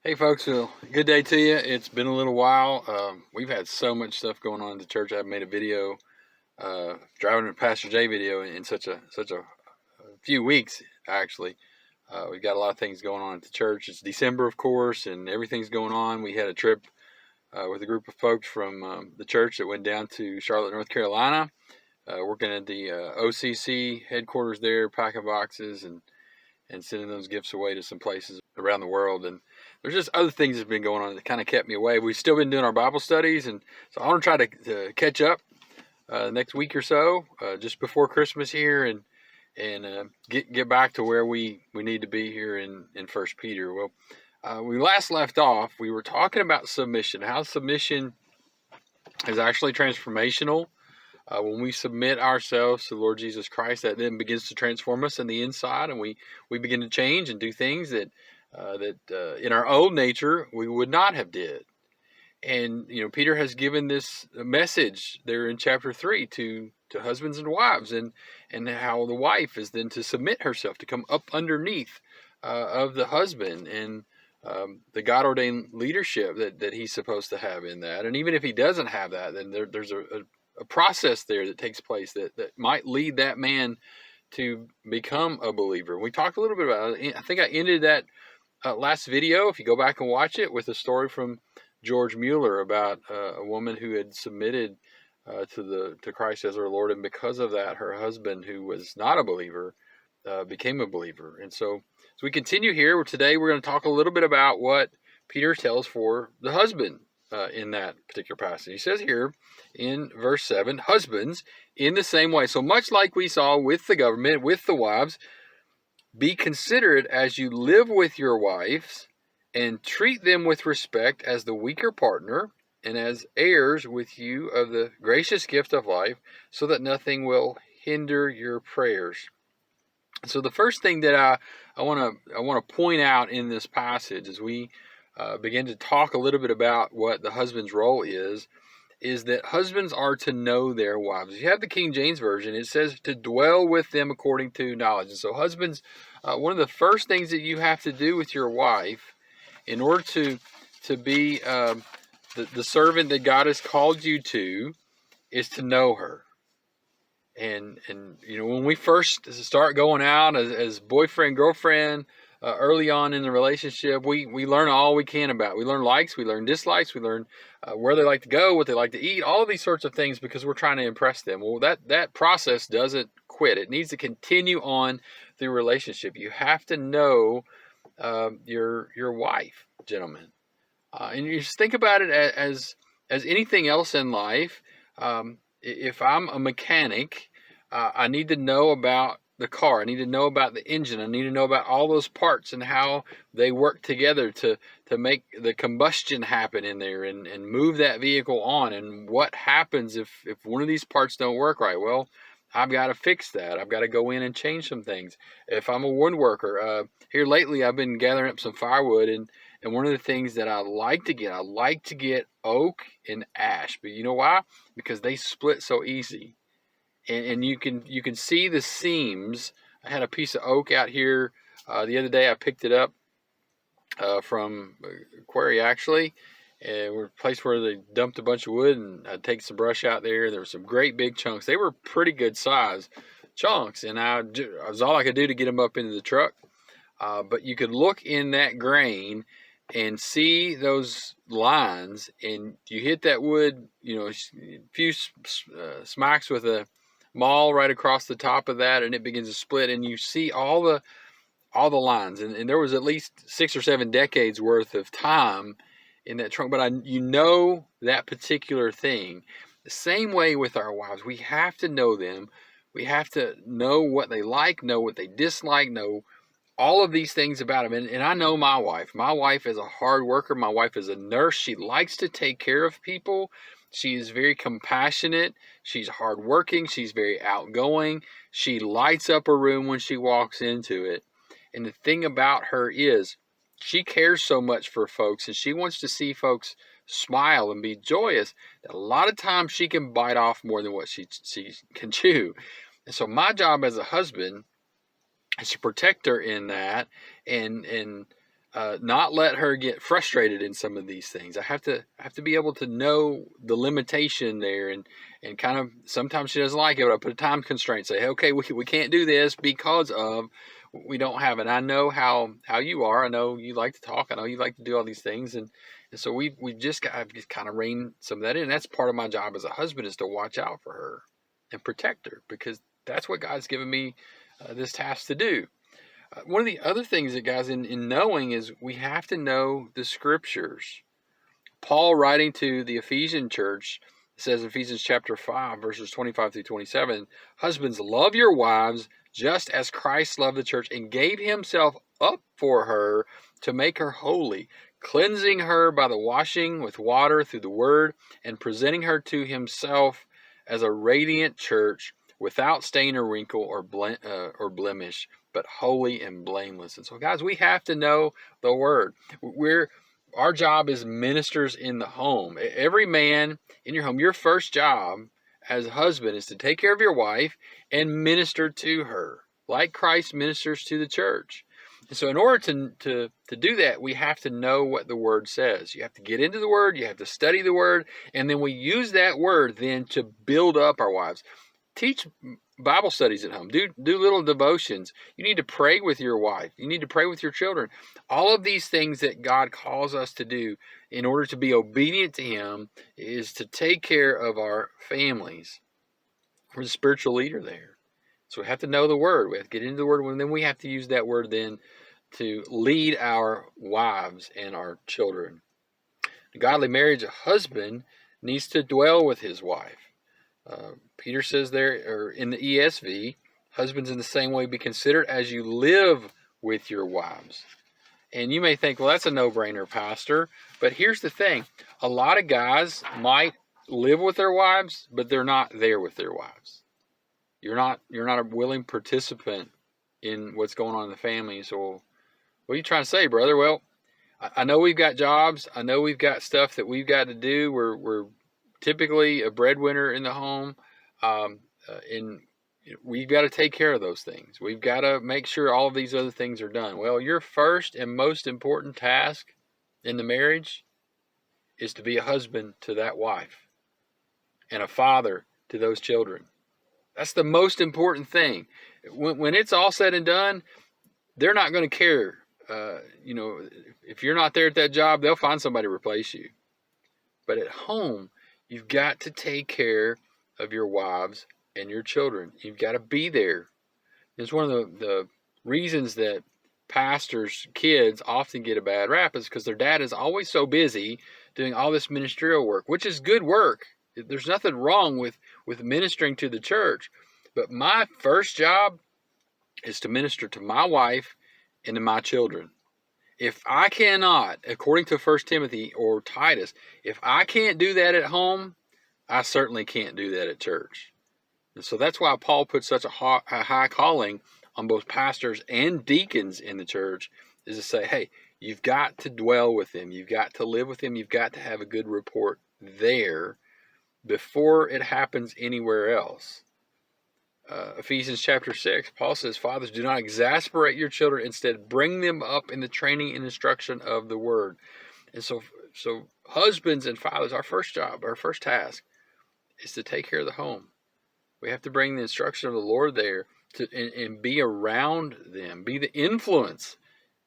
Hey folks, well, good day to you. It's been a little while. We've had so much stuff going on at the church. I haven't made a video, driving a Pastor J video in such a few weeks actually. We've got a lot of things going on at the church. It's December, of course, and everything's going on. We had a trip with a group of folks from the church that went down to Charlotte, North Carolina, working at the OCC headquarters there, packing boxes and sending those gifts away to some places around the world. And there's just other things that have been going on that kind of kept me away. We've still been doing our Bible studies, and so I want to try to catch up next week or so, just before Christmas here, and get back to where we need to be here in First Peter. Well, we last left off. We were talking about submission, how submission is actually transformational. When we submit ourselves to the Lord Jesus Christ, that then begins to transform us in the inside, and we begin to change and do things that in our old nature we would not have did. And Peter has given this message there in chapter 3 to husbands and wives, and how the wife is then to submit herself, to come up underneath of the husband, and the God-ordained leadership that he's supposed to have in that. And even if he doesn't have that, then there's a process there that takes place that might lead that man to become a believer. We talked a little bit about it. I think I ended that last video, if you go back and watch it, with a story from George Mueller about a woman who had submitted to Christ as her Lord, and because of that, her husband, who was not a believer, became a believer. And so as we continue here, today we're going to talk a little bit about what Peter tells for the husband in that particular passage. He says here in verse 7, husbands, in the same way. So much like we saw with the government, with the wives, be considerate as you live with your wives, and treat them with respect as the weaker partner, and as heirs with you of the gracious gift of life, so that nothing will hinder your prayers. So the first thing that I want to point out in this passage, as we begin to talk a little bit about what the husband's role is that husbands are to know their wives. If you have the King James Version, it says to dwell with them according to knowledge. And so husbands, one of the first things that you have to do with your wife in order to be the servant that God has called you to is to know her. And when we first start going out as boyfriend, girlfriend, early on in the relationship, we learn all we can about. We learn likes, we learn dislikes, we learn where they like to go, what they like to eat, all of these sorts of things, because we're trying to impress them. Well, that process doesn't quit. It needs to continue on through relationship. You have to know your wife, gentlemen, and you just think about it as anything else in life. If I'm a mechanic, I need to know about the car. I need to know about the engine. I need to know about all those parts and how they work together to make the combustion happen in there and move that vehicle on. And what happens if one of these parts don't work right? Well, I've got to fix that. I've got to go in and change some things. If I'm a woodworker, here lately I've been gathering up some firewood, and one of the things that I like to get oak and ash. But you know why? Because they split so easy. And you can see the seams. I had a piece of oak out here the other day. I picked it up from a quarry, actually, and we're a place where they dumped a bunch of wood, and I'd take some brush out there. There were some great big chunks. They were pretty good size chunks, and it was all I could do to get them up into the truck. But you could look in that grain and see those lines, and you hit that wood, a few smacks with a maul right across the top of that, and it begins to split, and you see all the lines, and there was at least 6 or 7 decades worth of time in that trunk. But that particular thing. The same way with our wives, we have to know them. We have to know what they like, know what they dislike, know all of these things about them. And I know my wife. My wife is a hard worker. My wife is a nurse. She likes to take care of people. She is very compassionate. She's hardworking. She's very outgoing. She lights up a room when she walks into it. And the thing about her is she cares so much for folks, and she wants to see folks smile and be joyous, that a lot of times she can bite off more than what she can chew. And so my job as a husband is to protect her in that, and not let her get frustrated in some of these things. I have to be able to know the limitation there, and kind of, sometimes she doesn't like it, but I put a time constraint. Say, hey, okay, we can't do this because of we don't have it. I know how you are. I know you like to talk. I know you like to do all these things, and so we just got to kind of rein some of that in. That's part of my job as a husband, is to watch out for her and protect her, because that's what God's given me this task to do. One of the other things that, guys, in knowing, is we have to know the scriptures. Paul, writing to the Ephesian church, says in Ephesians chapter 5, verses 25 through 27, husbands, love your wives just as Christ loved the church and gave himself up for her to make her holy, cleansing her by the washing with water through the word, and presenting her to himself as a radiant church, without stain or wrinkle or blemish, but holy and blameless. And so, guys, we have to know the word. Our job is ministers in the home. Every man in your home, your first job as a husband is to take care of your wife and minister to her, like Christ ministers to the church. And so in order to do that, we have to know what the word says. You have to get into the word, you have to study the word, and then we use that word then to build up our wives. Teach Bible studies at home. Do little devotions. You need to pray with your wife. You need to pray with your children. All of these things that God calls us to do in order to be obedient to him is to take care of our families. We're the spiritual leader there. So we have to know the word. We have to get into the word, and then we have to use that word then to lead our wives and our children. A godly marriage, a husband needs to dwell with his wife. Peter says there, or in the ESV, husbands in the same way be considered as you live with your wives. And you may think, well, that's a no-brainer, Pastor. But here's the thing. A lot of guys might live with their wives, but they're not there with their wives. You're not a willing participant in what's going on in the family. So what are you trying to say, brother? Well, I know we've got jobs. I know we've got stuff that we've got to do. We're typically a breadwinner in the home, and we've got to take care of those things. We've got to make sure all of these other things are done. Well, your first and most important task in the marriage is to be a husband to that wife and a father to those children. That's the most important thing. When it's all said and done, they're not going to care. If you're not there at that job, they'll find somebody to replace you. But at home, you've got to take care of your wives and your children. You've got to be there. It's one of the reasons that pastors' kids often get a bad rap, is because their dad is always so busy doing all this ministerial work, which is good work. There's nothing wrong with ministering to the church. But my first job is to minister to my wife and to my children. If I cannot, according to 1 Timothy or Titus, if I can't do that at home, I certainly can't do that at church. And so that's why Paul put such a high calling on both pastors and deacons in the church, is to say, hey, you've got to dwell with them. You've got to live with them. You've got to have a good rapport there before it happens anywhere else. Ephesians chapter 6, Paul says, fathers, do not exasperate your children. Instead, bring them up in the training and instruction of the word. And so husbands and fathers, our first job, our first task is to take care of the home. We have to bring the instruction of the Lord there and be around them, be the influence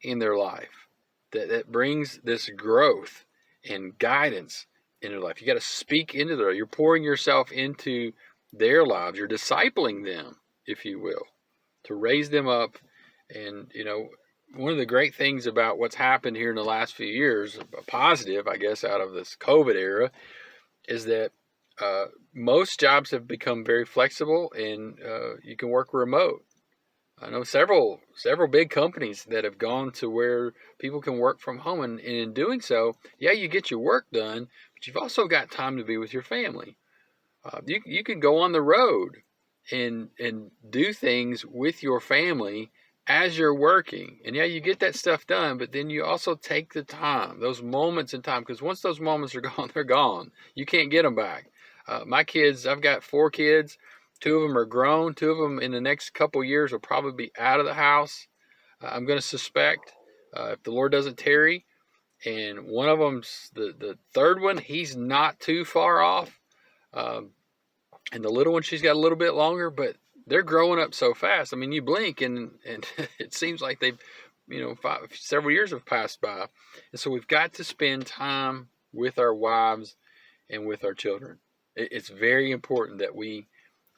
in their life that brings this growth and guidance in their life. You got to speak into their life. You're pouring yourself into their lives. You're discipling them, if you will, to raise them up. And, one of the great things about what's happened here in the last few years, a positive, I guess, out of this COVID era, is that most jobs have become very flexible, and you can work remote. I know several big companies that have gone to where people can work from home, and in doing so, yeah, you get your work done, but you've also got time to be with your family. You can go on the road and do things with your family as you're working. And yeah, you get that stuff done, but then you also take the time, those moments in time, because once those moments are gone, they're gone. You can't get them back. My kids, I've got 4 kids. 2 of them are grown. 2 of them in the next couple years will probably be out of the house, I'm going to suspect. if the Lord doesn't tarry, and one of them's the third one, he's not too far off. And the little one, she's got a little bit longer, but they're growing up so fast. I mean, you blink and it seems like they've, several years have passed by. And so we've got to spend time with our wives and with our children. It's very important that we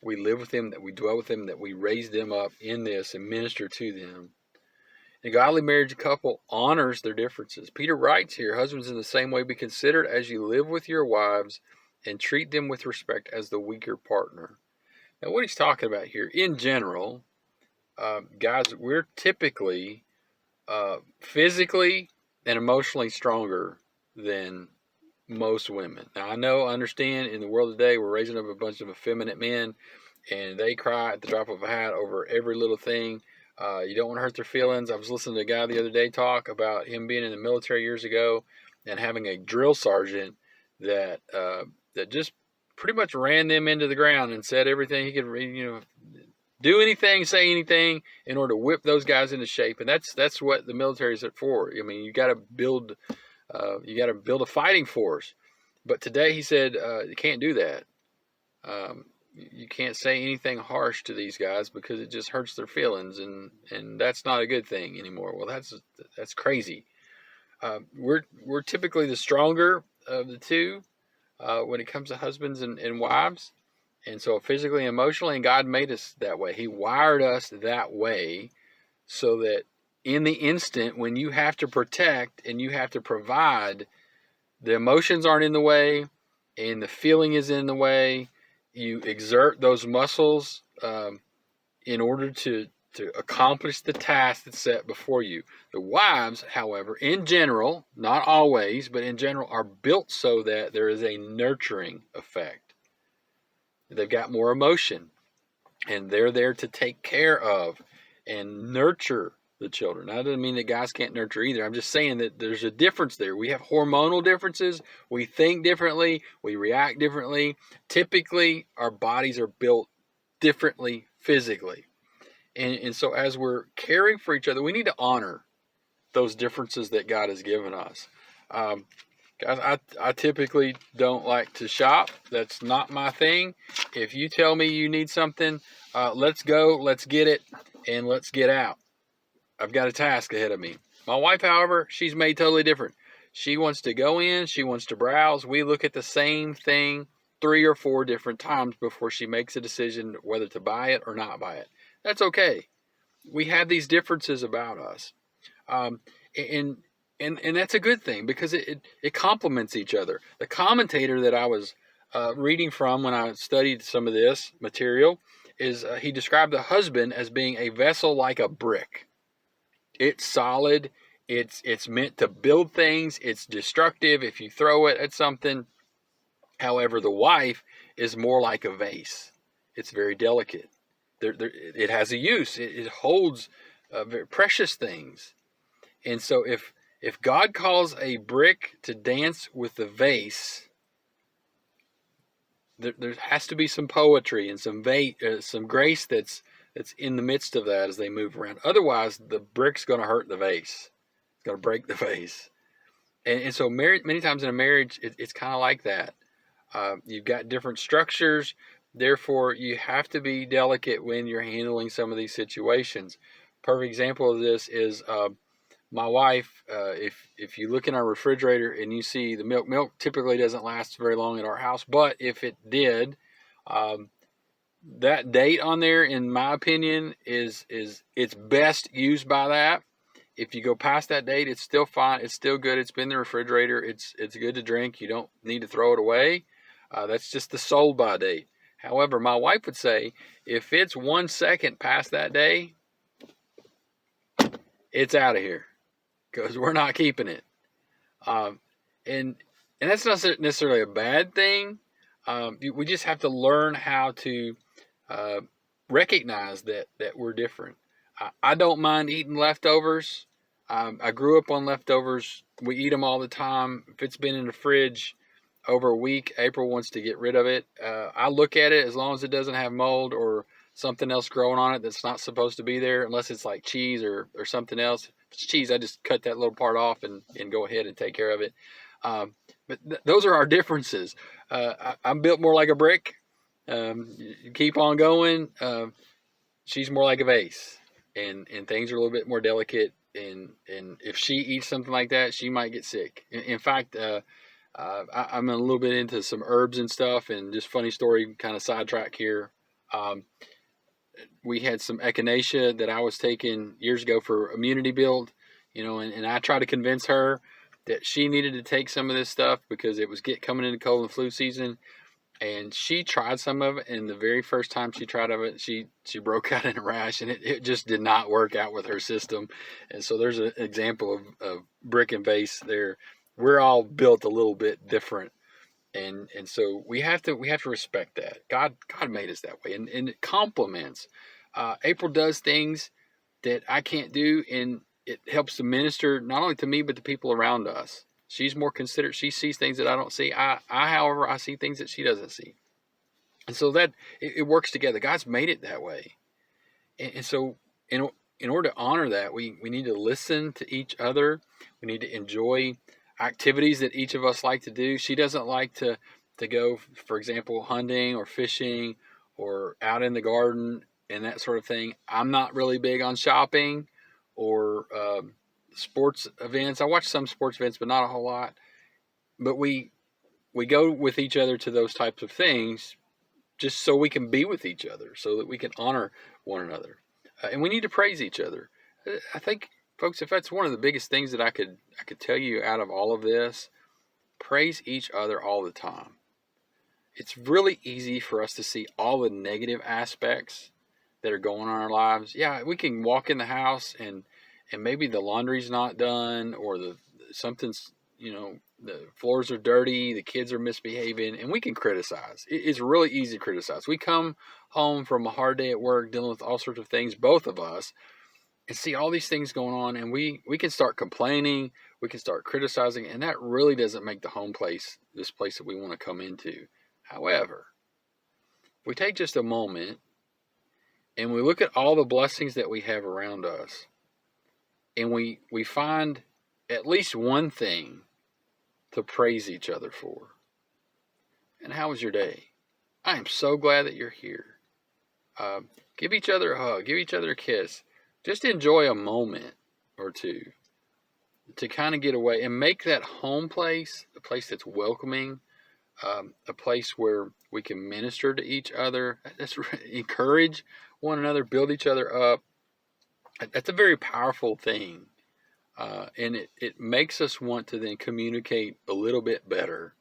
live with them, that we dwell with them, that we raise them up in this and minister to them. A godly marriage couple honors their differences. Peter writes here, husbands, in the same way be considered as you live with your wives, and treat them with respect as the weaker partner. Now, what he's talking about here, in general, guys, we're typically physically and emotionally stronger than most women. Now, I understand in the world today, we're raising up a bunch of effeminate men, and they cry at the drop of a hat over every little thing. You don't want to hurt their feelings. I was listening to a guy the other day talk about him being in the military years ago and having a drill sergeant that just pretty much ran them into the ground and said everything he could, do anything, say anything in order to whip those guys into shape. And that's what the military is for. I mean, you got to build a fighting force. But today he said you can't do that. You can't say anything harsh to these guys because it just hurts their feelings, and that's not a good thing anymore. Well, that's crazy. We're typically the stronger of the two when it comes to husbands and wives, and so physically and emotionally, and God made us that way. He wired us that way so that in the instant when you have to protect and you have to provide, the emotions aren't in the way and the feeling is in the way. You exert those muscles in order to accomplish the task that's set before you. The wives, however, in general, not always, but in general, are built so that there is a nurturing effect. They've got more emotion, and they're there to take care of and nurture the children. That doesn't mean that guys can't nurture either. I'm just saying that there's a difference there. We have hormonal differences. We think differently. We react differently. Typically, our bodies are built differently physically. And so as we're caring for each other, we need to honor those differences that God has given us. Guys, I typically don't like to shop. That's not my thing. If you tell me you need something, let's go, let's get it, and let's get out. I've got a task ahead of me. My wife, however, she's made totally different. She wants to go in, she wants to browse. We look at the same thing 3 or 4 different times before she makes a decision whether to buy it or not buy it. That's okay. We have these differences about us. And that's a good thing because it complements each other. The commentator that I was reading from when I studied some of this material is he described the husband as being a vessel like a brick. It's solid. It's meant to build things. It's destructive if you throw it at something. However, the wife is more like a vase. It's very delicate. It has a use. It holds very precious things. And so if God calls a brick to dance with the vase, there has to be some poetry and some grace that's in the midst of that as they move around. Otherwise, the brick's going to hurt the vase. It's going to break the vase. And so many times in a marriage, it's kind of like that. You've got different structures. Therefore, you have to be delicate when you're handling some of these situations. Perfect example of this is my wife. If you look in our refrigerator and you see the milk typically doesn't last very long at our house, but if it did, that date on there, in my opinion, is it's best used by that. If you go past that date, it's still fine. It's still good. It's been in the refrigerator. It's good to drink. You don't need to throw it away. That's just the sold by date. However, my wife would say if it's 1 second past that day, it's out of here because we're not keeping it. And that's not necessarily a bad thing. We just have to learn how to recognize that we're different. I don't mind eating leftovers. I grew up on leftovers. We eat them all the time. If it's been in the fridge over a week, April wants to get rid of it. I look at it as long as it doesn't have mold or something else growing on it that's not supposed to be there, unless it's like cheese or something else. If it's cheese, I just cut that little part off and go ahead and take care of it. But those are our differences. I'm built more like a brick. You keep on going. She's more like a vase, and things are a little bit more delicate. And if she eats something like that, she might get sick. In fact, I'm a little bit into some herbs and stuff. And just funny story, kind of sidetrack here. We had some echinacea that I was taking years ago for immunity build, and I tried to convince her that she needed to take some of this stuff because it was coming into cold and flu season. And she tried some of it, and the very first time she tried of it, she broke out in a rash, and it just did not work out with her system. And so there's an example of brick and vase there. We're all built a little bit different, and so we have to respect that. God made us that way, and it complements. April does things that I can't do, and it helps to minister not only to me but to people around us. She's more considerate. She sees things that I don't see. However, I see things that she doesn't see. And so that it works together. God's made it that way. And so in order to honor that, we need to listen to each other. We need to enjoy activities that each of us like to do. She doesn't like to go, for example, hunting or fishing or out in the garden and that sort of thing. I'm not really big on shopping or sports events. I watch some sports events, but not a whole lot. But we go with each other to those types of things just so we can be with each other, so that we can honor one another. And we need to praise each other. I think, folks, if that's one of the biggest things that I could tell you out of all of this, praise each other all the time. It's really easy for us to see all the negative aspects that are going on in our lives. Yeah, we can walk in the house and maybe the laundry's not done, or something's, the floors are dirty, the kids are misbehaving, and we can criticize. It's really easy to criticize. We come home from a hard day at work dealing with all sorts of things, both of us, and see all these things going on, and we can start complaining, we can start criticizing, and that really doesn't make the home place this place that we want to come into. However, if we take just a moment and we look at all the blessings that we have around us, and we find at least one thing to praise each other for. And how was your day? I am so glad that you're here. Give each other a hug. Give each other a kiss. Just enjoy a moment or two to kind of get away and make that home place a place that's welcoming, a place where we can minister to each other. That's encourage one another, build each other up. That's a very powerful thing. And it makes us want to then communicate a little bit better.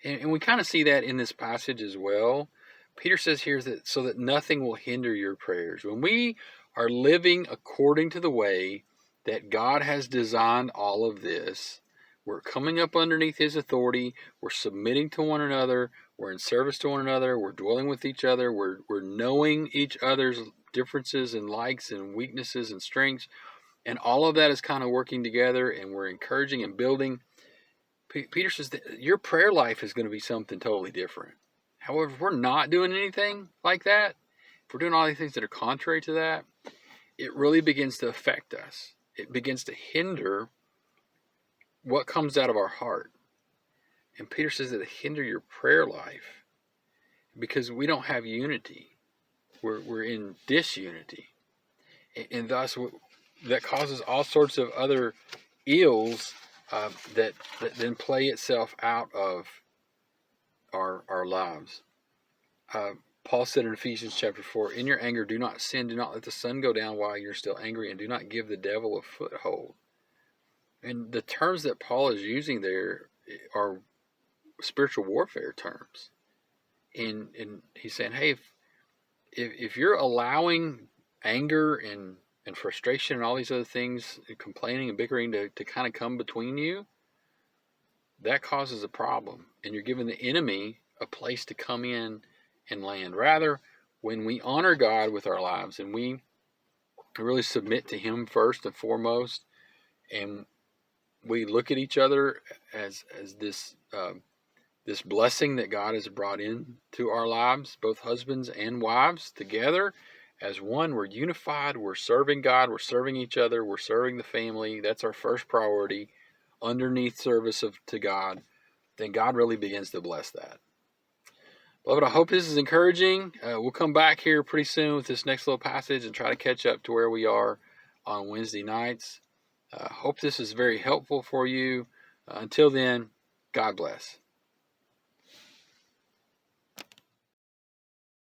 And we kind of see that in this passage as well. Peter says here that so that nothing will hinder your prayers. When we are living according to the way that God has designed all of this, we're coming up underneath his authority, we're submitting to one another, we're in service to one another, we're dwelling with each other, we're knowing each other's differences and likes and weaknesses and strengths. And all of that is kind of working together, and we're encouraging and building. Peter says that your prayer life is going to be something totally different. However, if we're not doing anything like that, if we're doing all these things that are contrary to that, it really begins to affect us. It begins to hinder what comes out of our heart. And Peter says that it hinder your prayer life because we don't have unity. We're in disunity. And thus that causes all sorts of other ills that then play itself out of our lives. Paul said in Ephesians chapter 4, in your anger do not sin, do not let the sun go down while you're still angry, and do not give the devil a foothold. And the terms that Paul is using there are spiritual warfare terms. And he's saying, hey, if you're allowing anger and frustration and all these other things, complaining and bickering to kind of come between you, that causes a problem. And you're giving the enemy a place to come in and land. Rather, when we honor God with our lives and we really submit to him first and foremost, and we look at each other as this this blessing that God has brought into our lives, both husbands and wives together as one. We're unified. We're serving God. We're serving each other. We're serving the family. That's our first priority underneath service to God. Then God really begins to bless that. Beloved, I hope this is encouraging. We'll come back here pretty soon with this next little passage and try to catch up to where we are on Wednesday nights. Hope this is very helpful for you. Until then, God bless.